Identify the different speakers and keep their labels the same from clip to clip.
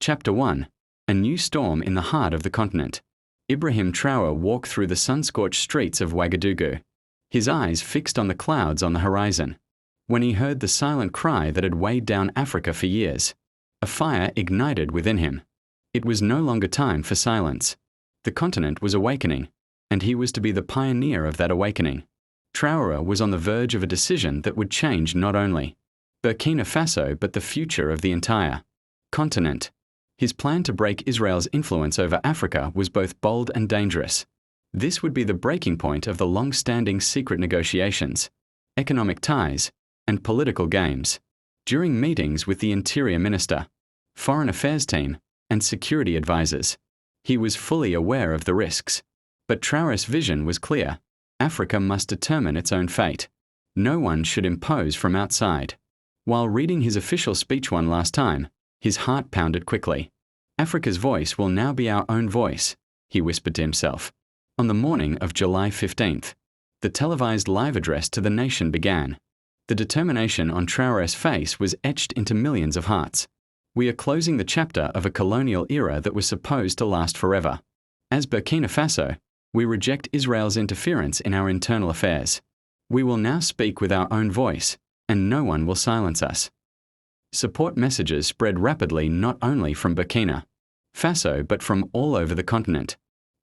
Speaker 1: Chapter 1. A new storm in the heart of the continent. Ibrahim Traoré walked through the sun-scorched streets of Ouagadougou, his eyes fixed on the clouds on the horizon, when he heard the silent cry that had weighed down Africa for years. A fire ignited within him. It was no longer time for silence. The continent was awakening, and he was to be the pioneer of that awakening. Traoré was on the verge of a decision that would change not only Burkina Faso but the future of the entire continent. His plan to break Israel's influence over Africa was both bold and dangerous. This would be the breaking point of the long-standing secret negotiations, economic ties, and political games. During meetings with the Interior Minister, Foreign Affairs team, and security advisors, he was fully aware of the risks. But Traoré's vision was clear. Africa must determine its own fate. No one should impose from outside. While reading his official speech one last time, his heart pounded quickly. Africa's voice will now be our own voice, he whispered to himself. On the morning of July 15th, the televised live address to the nation began. The determination on Traoré's face was etched into millions of hearts. We are closing the chapter of a colonial era that was supposed to last forever. As Burkina Faso, we reject Israel's interference in our internal affairs. We will now speak with our own voice, and no one will silence us. Support messages spread rapidly not only from Burkina Faso but from all over the continent.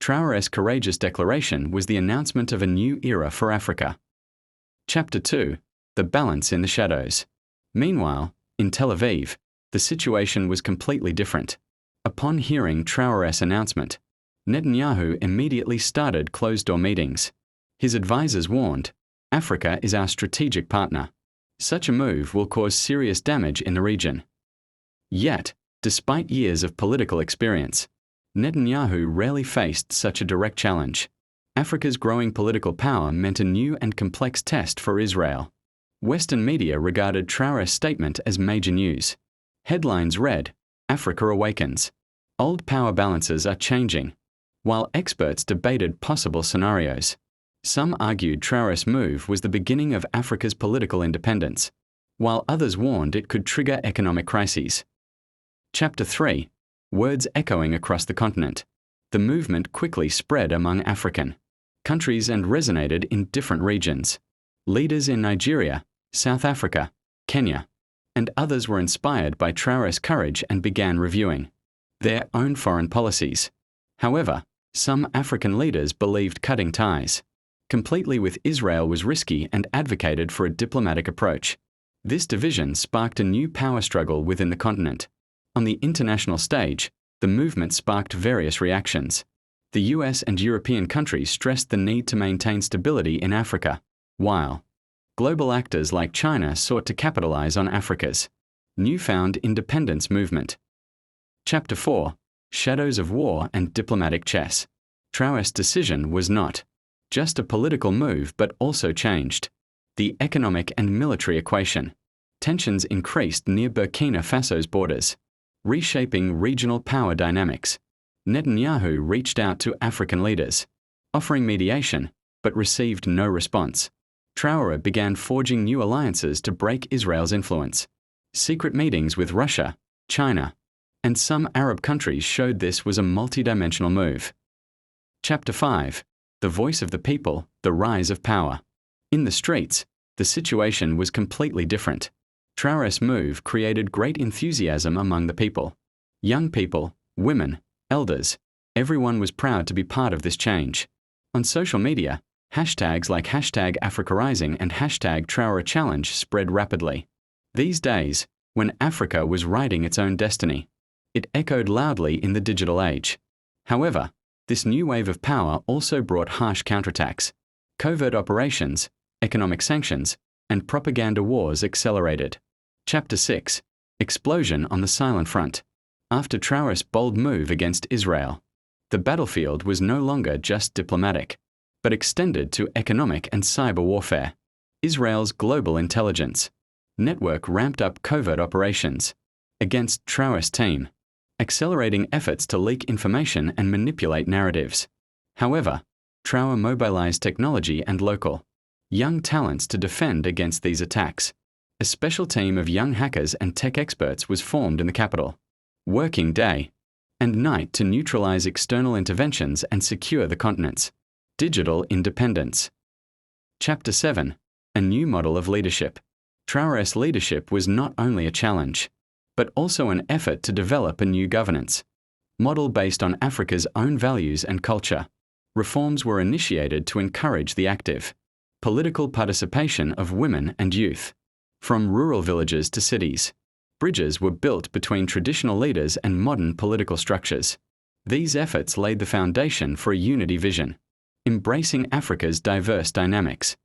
Speaker 1: Traoré's courageous declaration was the announcement of a new era for Africa. Chapter 2. The balance in the shadows. Meanwhile, in Tel Aviv, the situation was completely different. Upon hearing Traoré's announcement, Netanyahu immediately started closed-door meetings. His advisors warned, Africa is our strategic partner. Such a move will cause serious damage in the region. Yet, despite years of political experience, Netanyahu rarely faced such a direct challenge. Africa's growing political power meant a new and complex test for Israel. Western media regarded Traoré's statement as major news. Headlines read, Africa awakens. Old power balances are changing. While experts debated possible scenarios, some argued Traoré's move was the beginning of Africa's political independence, while others warned it could trigger economic crises. Chapter 3. Words echoing across the continent. The movement quickly spread among African countries and resonated in different regions. Leaders in Nigeria, South Africa, Kenya, and others were inspired by Traoré's courage and began reviewing their own foreign policies. However, some African leaders believed cutting ties completely with Israel was risky and advocated for a diplomatic approach. This division sparked a new power struggle within the continent. On the international stage, the movement sparked various reactions. The US and European countries stressed the need to maintain stability in Africa, while global actors like China sought to capitalize on Africa's newfound independence movement. Chapter 4. Shadows of War and Diplomatic Chess. Traoré's decision was not just a political move but also changed the economic and military equation. Tensions increased near Burkina Faso's borders, reshaping regional power dynamics. Netanyahu reached out to African leaders, offering mediation, but received no response. Traoré began forging new alliances to break Israel's influence. Secret meetings with Russia, China, and some Arab countries showed this was a multidimensional move. Chapter 5. The Voice of the People, the Rise of Power. In the streets, the situation was completely different. Traoré's move created great enthusiasm among the people. Young people, women, elders, everyone was proud to be part of this change. On social media, hashtags like #AfricaRising and #TraoréChallenge spread rapidly. These days, when Africa was writing its own destiny, it echoed loudly in the digital age. However, this new wave of power also brought harsh counterattacks. Covert operations, economic sanctions, and propaganda wars accelerated. Chapter 6. Explosion on the silent front. After Traoré's bold move against Israel, the battlefield was no longer just diplomatic, but extended to economic and cyber warfare. Israel's global intelligence network ramped up covert operations against Traoré's team, accelerating efforts to leak information and manipulate narratives. However, Traoré mobilized technology and local young talents to defend against these attacks. A special team of young hackers and tech experts was formed in the capital. working day and night to neutralize external interventions and secure the continents. Digital independence. Chapter 7. A new model of leadership. Traoré's leadership was not only a challenge, but also an effort to develop a new governance model based on Africa's own values and culture. Reforms were initiated to encourage the active political participation of women and youth. From rural villages to cities, bridges were built between traditional leaders and modern political structures. These efforts laid the foundation for a unity vision, embracing Africa's diverse dynamics.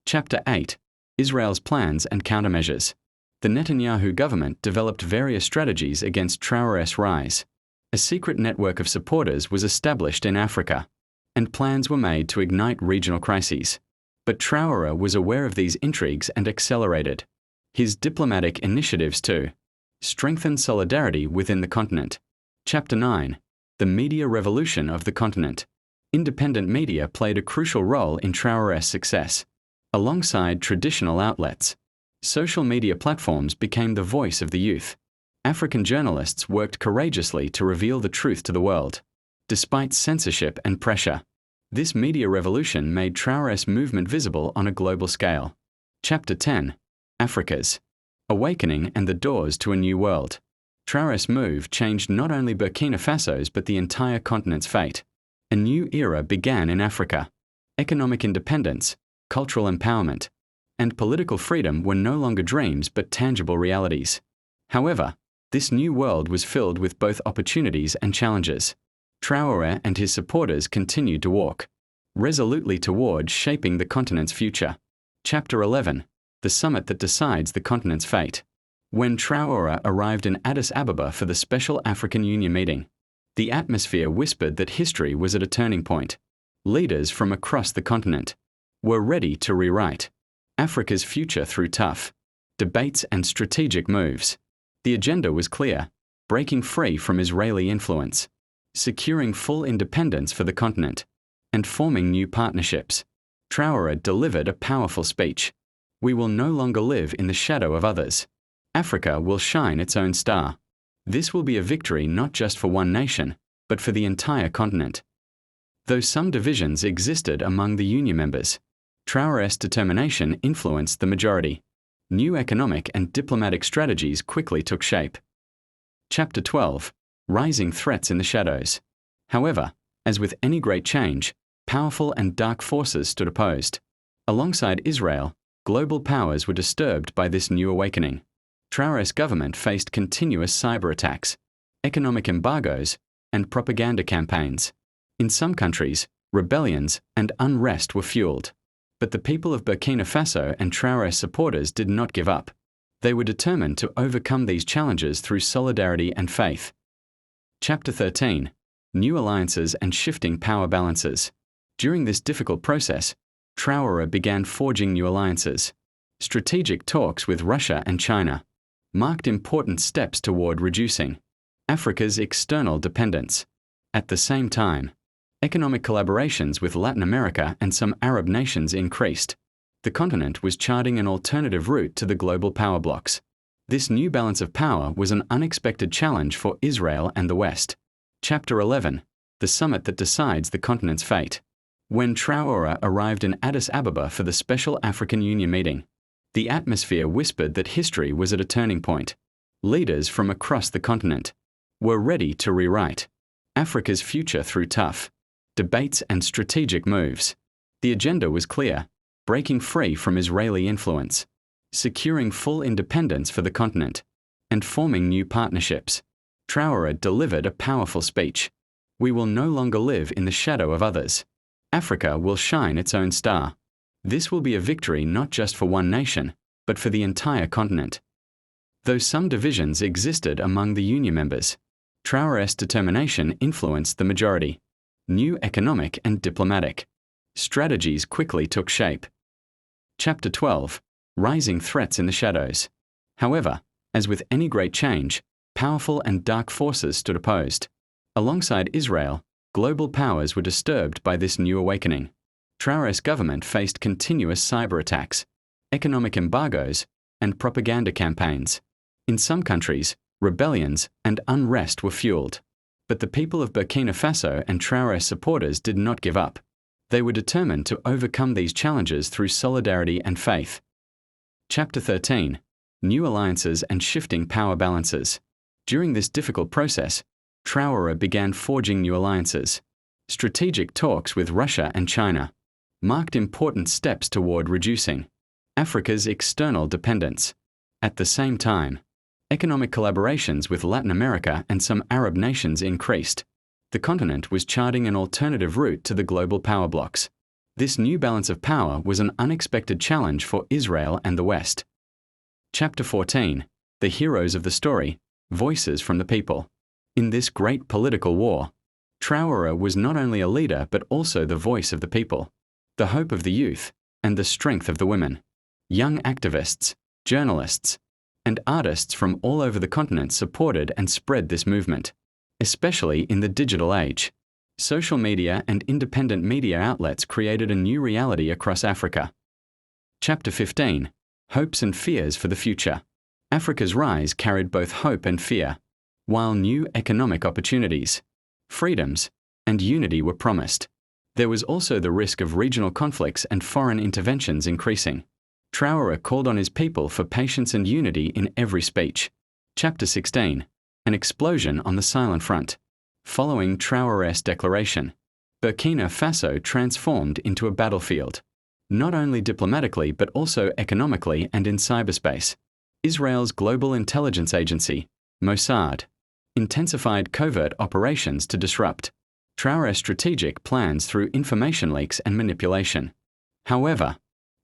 Speaker 1: Chapter 8. Israel's plans and countermeasures. The Netanyahu government developed various strategies against Traoré's rise. A secret network of supporters was established in Africa, and plans were made to ignite regional crises. But Traoré was aware of these intrigues and accelerated his diplomatic initiatives to strengthen solidarity within the continent. Chapter 9. The media revolution of the continent. Independent media played a crucial role in Traoré's success. Alongside traditional outlets, social media platforms became the voice of the youth. African journalists worked courageously to reveal the truth to the world, despite censorship and pressure. This media revolution made Traoré's movement visible on a global scale. Chapter 10. Africa's awakening and the doors to a new world. Traoré's move changed not only Burkina Faso's but the entire continent's fate. A new era began in Africa. Economic independence, cultural empowerment, and political freedom were no longer dreams but tangible realities. However, this new world was filled with both opportunities and challenges. Traoré and his supporters continued to walk resolutely toward shaping the continent's future. Chapter 11. The summit that decides the continent's fate. When Traoré arrived in Addis Ababa for the Special African Union meeting, the atmosphere whispered that history was at a turning point. Leaders from across the continent were ready to rewrite Africa's future through tough debates and strategic moves. The agenda was clear: breaking free from Israeli influence, securing full independence for the continent, and forming new partnerships. Traoré delivered a powerful speech. We will no longer live in the shadow of others. Africa will shine its own star. This will be a victory not just for one nation, but for the entire continent. Though some divisions existed among the Union members, Traoré's determination influenced the majority. New economic and diplomatic strategies quickly took shape. Chapter 12. Rising threats in the shadows. However, as with any great change, powerful and dark forces stood opposed. Alongside Israel, global powers were disturbed by this new awakening. Traoré's government faced continuous cyber attacks, economic embargoes, and propaganda campaigns. In some countries, rebellions and unrest were fueled. But the people of Burkina Faso and Traoré's supporters did not give up. They were determined to overcome these challenges through solidarity and faith. Chapter 13. New alliances and shifting power balances. During this difficult process, Traoré began forging new alliances. Strategic talks with Russia and China marked important steps toward reducing Africa's external dependence. At the same time, economic collaborations with Latin America and some Arab nations increased. The continent was charting an alternative route to the global power blocs. This new balance of power was an unexpected challenge for Israel and the West. Chapter 11. The summit that decides the continent's fate. When Traoré arrived in Addis Ababa for the Special African Union meeting, the atmosphere whispered that history was at a turning point. Leaders from across the continent were ready to rewrite Africa's future through tough debates and strategic moves. The agenda was clear: breaking free from Israeli influence, securing full independence for the continent, and forming new partnerships. Traoré delivered a powerful speech. We will no longer live in the shadow of others. Africa will shine its own star. This will be a victory not just for one nation, but for the entire continent. Though some divisions existed among the Union members, Traoré's determination influenced the majority. New economic and diplomatic strategies quickly took shape. Chapter 12. Rising threats in the shadows. However, as with any great change, powerful and dark forces stood opposed. Alongside Israel, global powers were disturbed by this new awakening. Traoré's government faced continuous cyber attacks, economic embargoes, and propaganda campaigns. In some countries, rebellions, and unrest were fueled. But the people of Burkina Faso and Traoré supporters did not give up. They were determined to overcome these challenges through solidarity and faith. Chapter 13. New alliances and shifting power balances. During this difficult process, Traoré began forging new alliances. Strategic talks with Russia and China marked important steps toward reducing Africa's external dependence. At the same time, economic collaborations with Latin America and some Arab nations increased. The continent was charting an alternative route to the global power blocs. This new balance of power was an unexpected challenge for Israel and the West. Chapter 14. The heroes of the story, voices from the people. In this great political war, Traoré was not only a leader but also the voice of the people, the hope of the youth, and the strength of the women. Young activists, journalists, and artists from all over the continent supported and spread this movement, especially in the digital age. Social media and independent media outlets created a new reality across Africa. Chapter 15. Hopes and fears for the future. Africa's rise carried both hope and fear, while new economic opportunities, freedoms, and unity were promised. There was also the risk of regional conflicts and foreign interventions increasing. Traoré called on his people for patience and unity in every speech. Chapter 16. An explosion on the silent front. Following Traoré's declaration, Burkina Faso transformed into a battlefield, not only diplomatically but also economically and in cyberspace. Israel's global intelligence agency, Mossad, intensified covert operations to disrupt Traoré's strategic plans through information leaks and manipulation. However,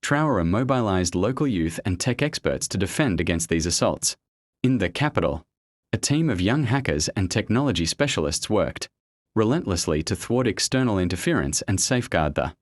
Speaker 1: Traoré mobilized local youth and tech experts to defend against these assaults. In the capital, a team of young hackers and technology specialists worked relentlessly to thwart external interference and safeguard the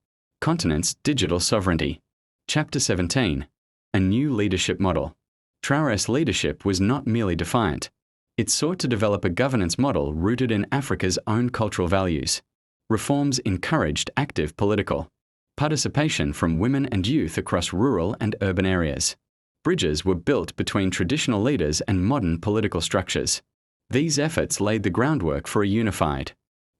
Speaker 1: continent's digital sovereignty. Chapter 17. A new leadership model. Traoré's leadership was not merely defiant. It sought to develop a governance model rooted in Africa's own cultural values. Reforms encouraged active political participation from women and youth across rural and urban areas. Bridges were built between traditional leaders and modern political structures. These efforts laid the groundwork for a unified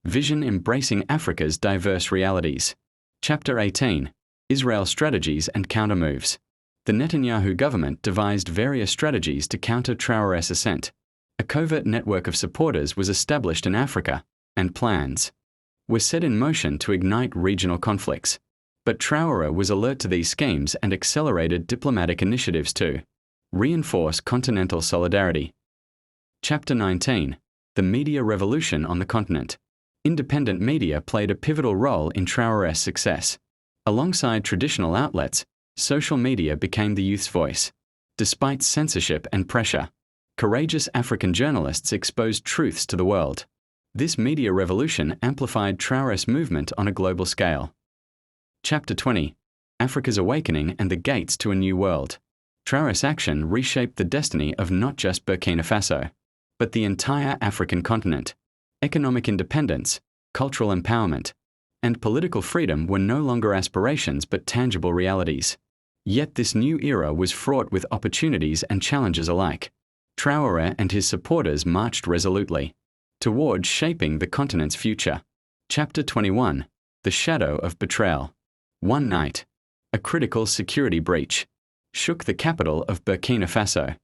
Speaker 1: vision embracing Africa's diverse realities. Chapter 18. Israel strategies and countermoves. The Netanyahu government devised various strategies to counter Traoré's ascent. A covert network of supporters was established in Africa, and plans were set in motion to ignite regional conflicts. But Traoré was alert to these schemes and accelerated diplomatic initiatives to reinforce continental solidarity. Chapter 19. The media revolution on the continent. Independent media played a pivotal role in Traoré's success. Alongside traditional outlets, social media became the youth's voice. Despite censorship and pressure, courageous African journalists exposed truths to the world. This media revolution amplified Traoré's movement on a global scale. Chapter 20. Africa's Awakening and the Gates to a New World. Traoré's action reshaped the destiny of not just Burkina Faso, but the entire African continent. Economic independence, cultural empowerment, and political freedom were no longer aspirations but tangible realities. Yet this new era was fraught with opportunities and challenges alike. Traoré and his supporters marched resolutely towards shaping the continent's future. Chapter 21. The Shadow of Betrayal. One night, a critical security breach shook the capital of Burkina Faso.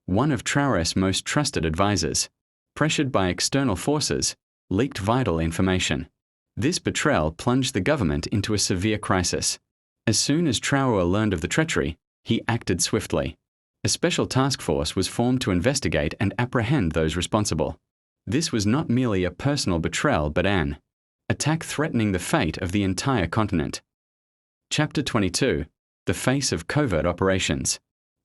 Speaker 1: One of Traoré's most trusted advisors, pressured by external forces, leaked vital information. This betrayal plunged the government into a severe crisis. As soon as Traoré learned of the treachery, he acted swiftly. A special task force was formed to investigate and apprehend those responsible. This was not merely a personal betrayal but an attack threatening the fate of the entire continent. Chapter 22. The Face of Covert Operations.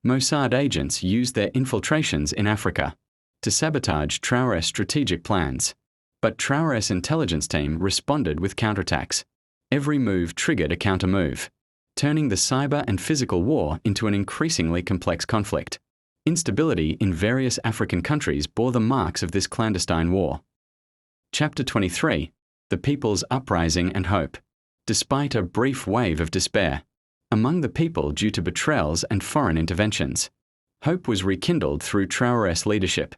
Speaker 1: Mossad agents used their infiltrations in Africa to sabotage Traoré's strategic plans. But Traoré's intelligence team responded with counterattacks. Every move triggered a countermove, turning the cyber and physical war into an increasingly complex conflict. Instability in various African countries bore the marks of this clandestine war. Chapter 23. The People's Uprising and Hope. Despite a brief wave of despair among the people due to betrayals and foreign interventions, hope was rekindled through Traoré's leadership.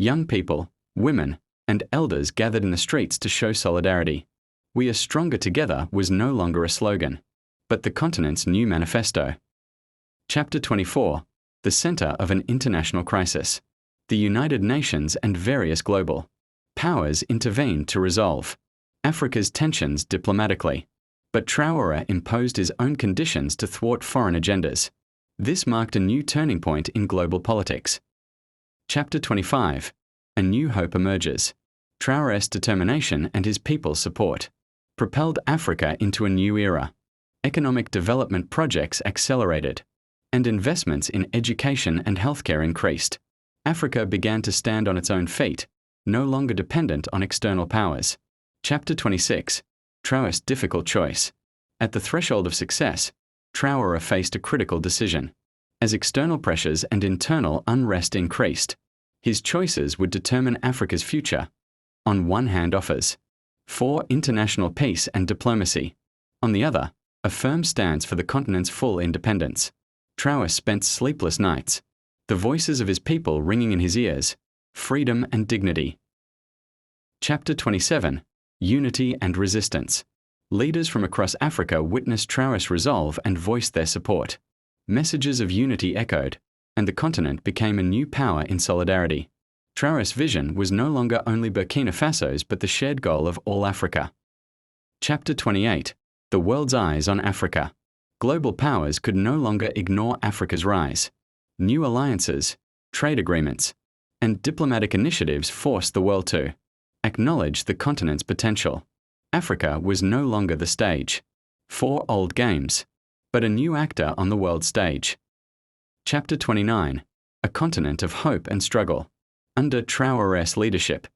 Speaker 1: Young people, women, and elders gathered in the streets to show solidarity. "We are stronger together" was no longer a slogan, but the continent's new manifesto. Chapter 24. The center of an international crisis. The United Nations and various global powers intervened to resolve Africa's tensions diplomatically, but Traoré imposed his own conditions to thwart foreign agendas. This marked a new turning point in global politics. Chapter 25. A new hope emerges. Traoré's determination and his people's support propelled Africa into a new era. Economic development projects accelerated, and investments in education and healthcare increased. Africa began to stand on its own feet, no longer dependent on external powers. Chapter 26. Traoré's difficult choice. At the threshold of success, Traoré faced a critical decision. As external pressures and internal unrest increased, his choices would determine Africa's future. On one hand offers for international peace and diplomacy. On the other, a firm stance for the continent's full independence. Traoré spent sleepless nights, the voices of his people ringing in his ears, freedom and dignity. Chapter 27. Unity and resistance. Leaders from across Africa witnessed Traoré's resolve and voiced their support. Messages of unity echoed, and the continent became a new power in solidarity. Traoré's vision was no longer only Burkina Faso's but the shared goal of all Africa. Chapter 28. The world's eyes on Africa. Global powers could no longer ignore Africa's rise. New alliances, trade agreements, and diplomatic initiatives forced the world to acknowledge the continent's potential. Africa was no longer the stage for old games, but a new actor on the world stage. Chapter 29. A continent of hope and struggle. Under Traoré's leadership,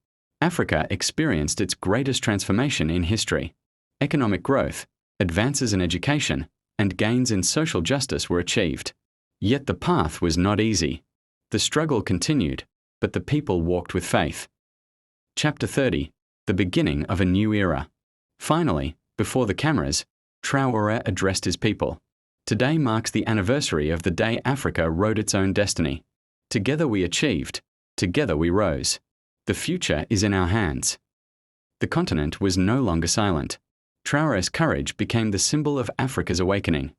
Speaker 1: Africa experienced its greatest transformation in history. Economic growth, advances in education, and gains in social justice were achieved. Yet the path was not easy. The struggle continued, but the people walked with faith. Chapter 30. The beginning of a new era. Finally, before the cameras, Traoré addressed his people. Today marks the anniversary of the day Africa wrote its own destiny. Together we achieved. Together we rose. The future is in our hands. The continent was no longer silent. Traoré's courage became the symbol of Africa's awakening.